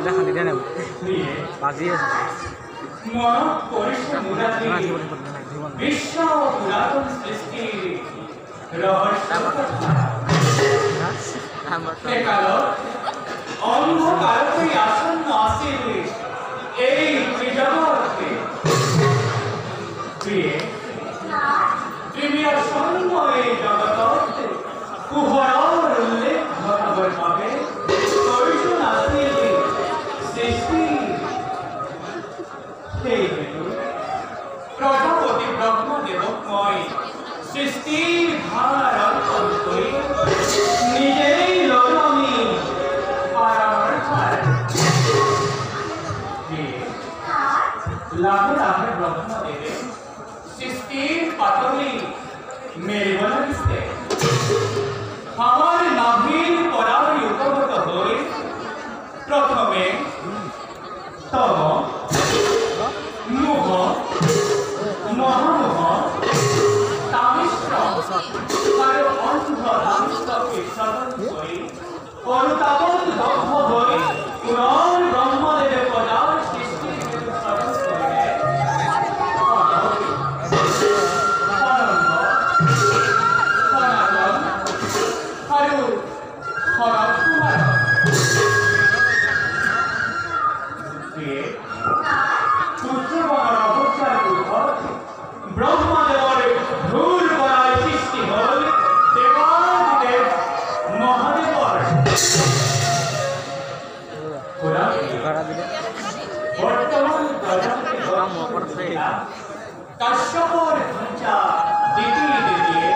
মোবাইলটা খালি দিয়া নাই বাজি আছে বিশ্ব পুরাতন সৃষ্টি অন্ধকারতে আসন্ন আসিল এই জগতে প্রিমিয়ার স্বর্ণ এই জগতে কুহরার উল্লেখ ঘটাবার পাবে প্রয়োজন আসিল সৃষ্টি সেই প্রজাপতি ব্রহ্মদেবময় সৃষ্টির ভার অর্পণ করে নিজেই লড়ামি লাভে লাভে ব্রহ্মদেবে সৃষ্টির পাতলি মেরে বলা দিতে আমার নাভির পরায় উপগত হয়ে প্রথমে তব মুহ মহামুহ তামিশ্র কারো অন্ধ রামস্তকে সদন করে অনুতাপন দগ্ধ হয়ে পুরন ব্রহ্মদেবের পদার সৃষ্টি সদন করে ব্রহ্মদেবের ধূল করায় সৃষ্টি হল দেবাদিদেব মহাদেবর বর্তমান কাশ্যপর ঘঞ্চা দ্বিতীয় দ্বিতীয়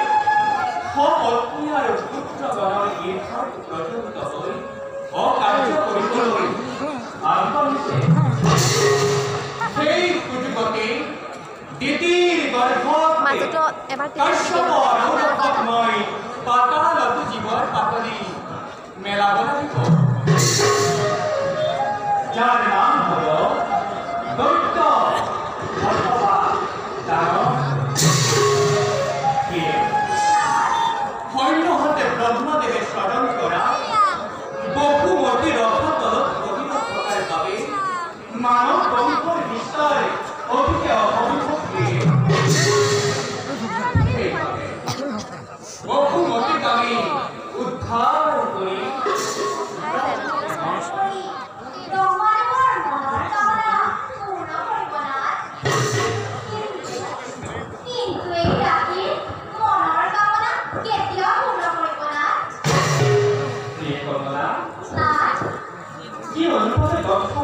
পত্নী আর পুত্র গণের ঈর্ষণ প্রচলিত হই অকার্য পরিচয় আন্তঃসে সেই পুজগতে দ্বিতীয় গর্ভময় কাশ্যপর অনুপময় পাতাল জীবর পাতলি মেলা বলিত যার নাম হল দৈত্য অথবা দানব হন্য হতে ব্রহ্মদেবের স্মরণ করা বহুমতি রক্ষতল অভিন্ন প্রকার পাবে মানব বংশর বিস্তার অভিকে অভিভক্তি বহুমতি কামী উদ্ধার করি কি অনুভবে দক্ষ